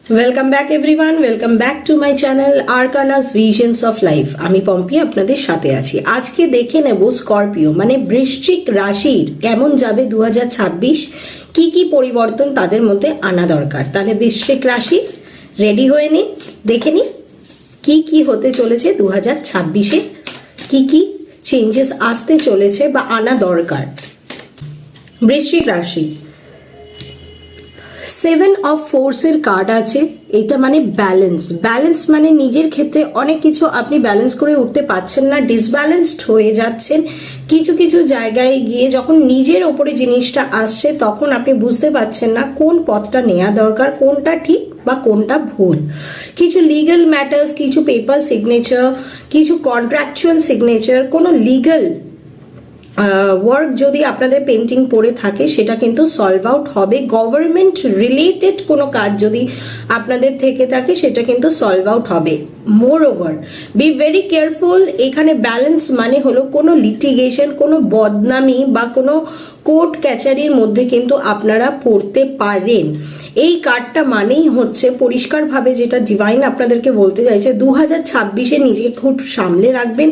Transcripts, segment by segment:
Welcome back everyone, welcome back to my channel Arcanas visions of life. আমি পম্পি আপনাদের সাথে আছি। আজকে দেখে নেব স্করপিও মানে বৃশ্চিক রাশির কেমন যাবে 2026, কি কি পরিবর্তন তাদের মধ্যে আনা দরকার। তাহলে বৃশ্চিক রাশি রেডি হয়ে নিন, দেখে নিন কি কি হতে চলেছে 2026-এ, কি কি চেঞ্জেস আসতে চলেছে বা আনা দরকার। বৃশ্চিক রাশি 7 অফ ফোর্সের কার্ড আছে। এটা মানে ব্যালেন্স মানে নিজের ক্ষেত্রে অনেক কিছু আপনি ব্যালেন্স করে উঠতে পারছেন না, ডিসব্যালেন্সড হয়ে যাচ্ছেন। কিছু কিছু জায়গায় গিয়ে যখন নিজের ওপরে জিনিসটা আসছে তখন আপনি বুঝতে পারছেন না কোন পথটা নেওয়া দরকার, কোনটা ঠিক বা কোনটা ভুল। কিছু লিগ্যাল ম্যাটার্স, কিছু পেপার সিগনেচার, কিছু কন্ট্রাকচুয়াল সিগনেচার, কোনো লিগ্যাল ওয়ার্ক যদি আপনাদের পেন্টিং পড়ে থাকে সেটা কিন্তু সলভ আউট হবে। গভর্নমেন্ট রিলেটেড কোনো কাজ যদি আপনাদের থেকে থাকে সেটা কিন্তু সলভ আউট হবে। মোর ওভার বি ভেরি কেয়ারফুল। এখানে ব্যালেন্স মানে হলো কোনো লিটিগেশন, কোনো বদনামি বা কোনো কোর্ট ক্যাচারির মধ্যে কিন্তু আপনারা পড়তে পারেন। এই কার্ডটা মানেই হচ্ছে পরিষ্কারভাবে যেটা ডিভাইন আপনাদেরকে বলতে চাইছে, 2026-এ নিজেকে খুব সামলে রাখবেন।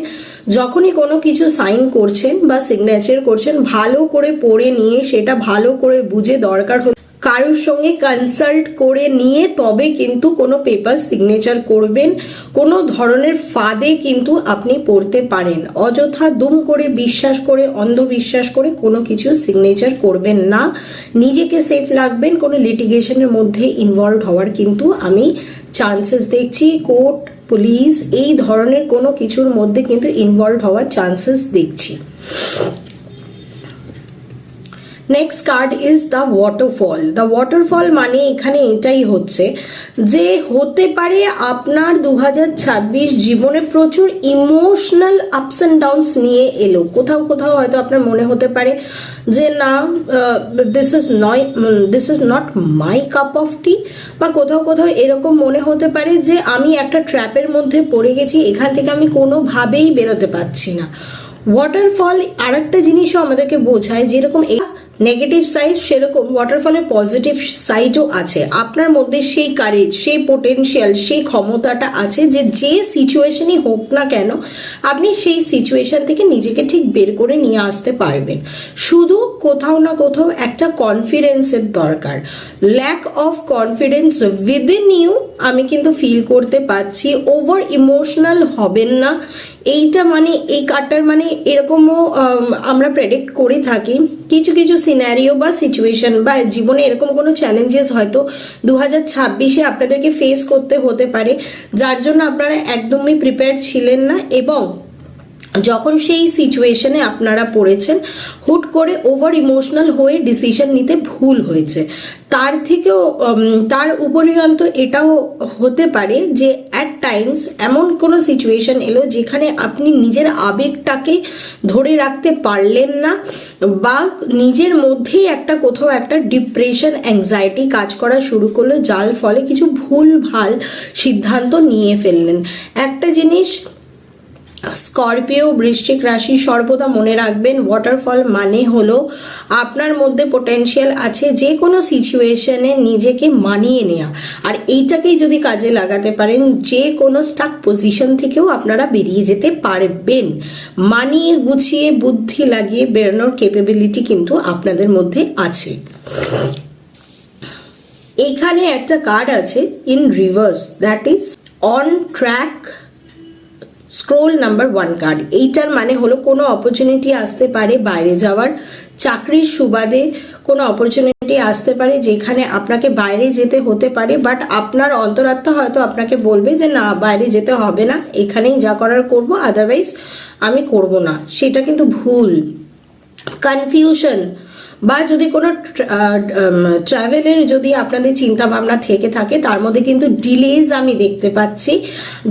যখনই কোনো কিছু সাইন করছেন বা সিগনেচার করছেন ভালো করে পড়ে নিয়ে সেটা ভালো করে বুঝে দরকার হলে কারোর সঙ্গে কনসাল্ট করে নিয়ে তবে কিন্তু কোনো পেপার সিগনেচার করবেন। কোনো ধরনের ফাঁদে কিন্তু আপনি পড়তে পারেন। অযথা দুম করে বিশ্বাস করে, অন্ধবিশ্বাস করে কোনো কিছু সিগনেচার করবেন না। নিজেকে সেফ রাখবেন। কোনো লিটিগেশনের মধ্যে ইনভলভ হওয়ার কিন্তু আমি চান্সেস দেখছি। কোর্ট, পুলিশ এই ধরনের কোনো কিছুর মধ্যে কিন্তু ইনভলভ হওয়ার চান্সেস দেখছি। Next card is the waterfall. The waterfall মানে এখানে এটাই হচ্ছে যে হতে পারে আপনার 2026 জীবনে প্রচুর ইমোশনাল আপস অ্যান্ড ডাউনস নিয়ে এলো। কোথাও কোথাও হয়তো আপনার মনে হতে পারে যে না, this is not my cup of tea, বা কোথাও কোথাও এরকম মনে হতে পারে যে আমি একটা ট্র্যাপের মধ্যে পড়ে গেছি, এখান থেকে আমি কোনোভাবেই বেরোতে পারছি না। ওয়াটারফল আর একটা জিনিসও আমাদেরকে বোঝায়, যেরকম নেগেটিভ সাইড সেরকম ওয়াটারফলের পজিটিভ সাইডও আছে। আপনার মধ্যে সেই কারেজ, সেই পোটেনশিয়াল, সেই ক্ষমতাটা আছে যে যে সিচুয়েশনই হোক না কেন আপনি সেই সিচুয়েশন থেকে নিজেকে ঠিক বের করে নিয়ে আসতে পারবেন। শুধু কোথাও না কোথাও একটা কনফিডেন্সের দরকার। Lack of confidence within you আমি কিন্তু ফিল করতে পারছি। ওভার ইমোশনাল হবেন না। এইটা মানে এই কার্ডটার মানে এরকমও আমরা প্রেডিক্ট করে থাকি। কিছু কিছু সিনারিও বা সিচুয়েশন বা জীবনে এরকম কোনো চ্যালেঞ্জেস হয়তো 2026-এ আপনাদেরকে ফেস করতে হতে পারে, যার জন্য আপনারা একদমই প্রিপেয়ার ছিলেন না, এবং যখন সেই সিচুয়েশনে আপনারা পড়েছেন হুট করে ওভার ইমোশনাল হয়ে ডিসিশন নিতে ভুল হয়েছে। তার থেকেও তার উপরিয়ন্ত এটাও হতে পারে যে অ্যাট টাইমস এমন কোনো সিচুয়েশন এলো যেখানে আপনি নিজের আবেগটাকে ধরে রাখতে পারলেন না, বা নিজের মধ্যেই একটা কোথাও একটা ডিপ্রেশন, অ্যাংজাইটি কাজ করা শুরু করলো, যার ফলে কিছু ভুলভাল সিদ্ধান্ত নিয়ে ফেললেন। একটা জিনিস স্করপিও বৃশ্চিক রাশি সর্বদা মনে রাখবেন, ওয়াটারফল মানে হলো আপনার মধ্যে পোটেনশিয়াল আছে যে কোনো সিচুয়েশনে নিজেকে মানিয়ে নেওয়া, আর এইটাকেই যদি কাজে লাগাতে পারেন যে কোনো স্টাক পজিশন থেকেও আপনারা বেরিয়ে যেতে পারবেন। মানিয়ে গুছিয়ে বুদ্ধি লাগিয়ে বেরোনোর ক্যাপাবিলিটি কিন্তু আপনাদের মধ্যে আছে। এখানে একটা কার্ড আছে in reverse, that is on track scroll number 1 card. এইটার মানে হলো কোনো অপরচুনিটি আসতে পারে বাইরে যাওয়ার, চাকরির সুবাদে কোনো অপরচুনিটি আসতে পারে যেখানে আপনাকে বাইরে যেতে হতে পারে, বাট আপনার অন্তরাত্মা হয়তো আপনাকে বলবে যে না, বাইরে যেতে হবে না, এখানেই যা করার করব, আদারওয়াইজ আমি করব না। সেটা কিন্তু ভুল। কনফিউশন বা যদি কোনো ট্রাভেলের যদি আপনাদের চিন্তা ভাবনা থেকে থাকে তার মধ্যে কিন্তু ডিলেজ আমি দেখতে পাচ্ছি।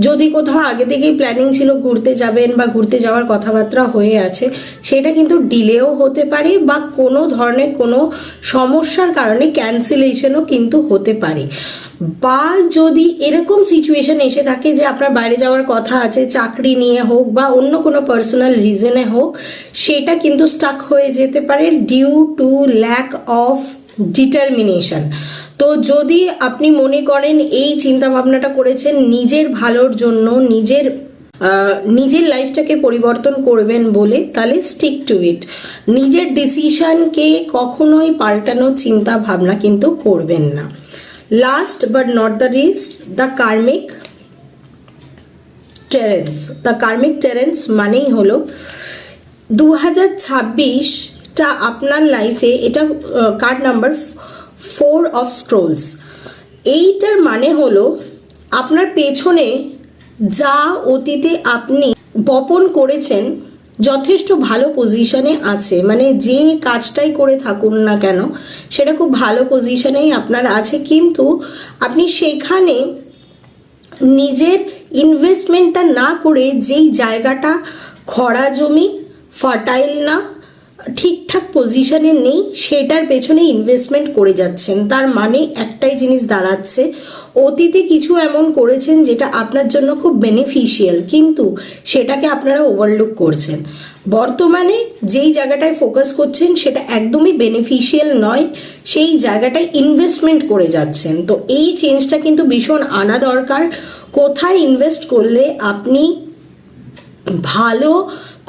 যদি কোথাও আগে থেকেই প্ল্যানিং ছিল ঘুরতে যাবেন বা ঘুরতে যাওয়ার কথাবার্তা হয়ে আছে, সেটা কিন্তু ডিলেও হতে পারে, বা কোনো ধরনের কোনো সমস্যার কারণে ক্যান্সেলেশনও কিন্তু হতে পারে। বা যদি এরকম সিচুয়েশন এসে থাকে যে আপনার বাইরে যাওয়ার কথা আছে, চাকরি নিয়ে হোক বা অন্য কোনো পার্সোনাল রিজনে হোক, সেটা কিন্তু স্টাক হয়ে যেতে পারে due to lack of determination. তো তো যদি আপনি মনে করেন এই চিন্তা ভাবনাটা করেছেন নিজের ভালোর জন্য, নিজের লাইফটাকে পরিবর্তন করবেন বলে, তাহলে স্টিক টু ইট। নিজের ডিসিশনকে কখনোই পাল্টানোর চিন্তা ভাবনা কিন্তু করবেন না। Last but not the least, the karmic terrence. The karmic terrence মানেই হলো 2026টা আপনার লাইফে, এটা কার্ড নাম্বার 4 অফ স্ক্রোলস। এইটার মানে হলো আপনার পেছনে যা অতীতে আপনি বপন করেছেন যথেষ্ট ভালো পজিশনে আছে, মানে যে কাজটাই করে থাকুন না কেন সেটা খুব ভালো পজিশনেই আপনার আছে, কিন্তু আপনি সেখানে নিজের ইনভেস্টমেন্টটা না করে যেই জায়গাটা খরা জমি, ফার্টাইল না, ঠিকঠাক পজিশনে নেই, সেটার পেছনে ইনভেস্টমেন্ট করে যাচ্ছেন। তার মানে একটাই জিনিস দাঁড়াচ্ছে, অতীতে কিছু এমন করেছেন যেটা আপনার জন্য খুব বেনিফিশিয়াল, কিন্তু সেটাকে আপনারা ওভারলুক করছেন। বর্তমানে যেই জায়গাটায় ফোকাস করছেন সেটা একদমই বেনিফিশিয়াল নয়, সেই জায়গাটায় ইনভেস্টমেন্ট করে যাচ্ছেন। তো এই চেঞ্জটা কিন্তু ভীষণ আনা দরকার। কোথায় ইনভেস্ট করলে আপনি ভালো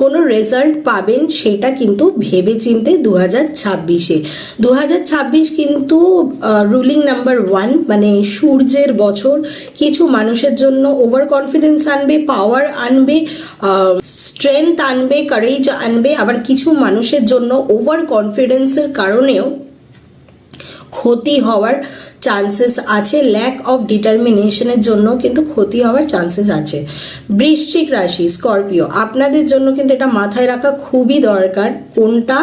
কোনো রেজাল্ট পাবেন সেটা কিন্তু ভেবে চিনতে 2026 কিন্তু রুলিং নাম্বার 1, মানে সূর্যের বছর। কিছু মানুষের জন্য ওভার কনফিডেন্স আনবে, পাওয়ার আনবে, স্ট্রেংথ আনবে, কারেজ আনবে। আবার কিছু মানুষের জন্য ওভার কনফিডেন্সের কারণেও ক্ষতি হওয়ার চান্সেস আছে, ল্যাক অফ ডিটারমিনেশনের জন্য কিন্তু ক্ষতি হওয়ার চান্সেস আছে। বৃশ্চিক রাশি, স্করপিও, আপনাদের জন্য কিন্তু এটা মাথায় রাখা খুবই দরকার কোনটা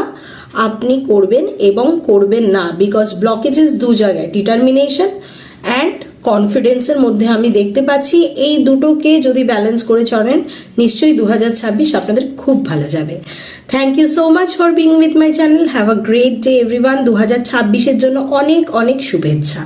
আপনি করবেন এবং করবেন না, বিকজ ব্লকেজেস দু জায়গায়, ডিটারমিনেশন অ্যান্ড কনফিডেন্সের মধ্যে আমি দেখতে পাচ্ছি। এই দুটোকে যদি ব্যালেন্স করে চলেন নিশ্চয়ই 2026 আপনাদের খুব ভালো যাবে। Thank you so much for being with my channel. Have a great day everyone. 2026-এর জন্য অনেক অনেক শুভেচ্ছা।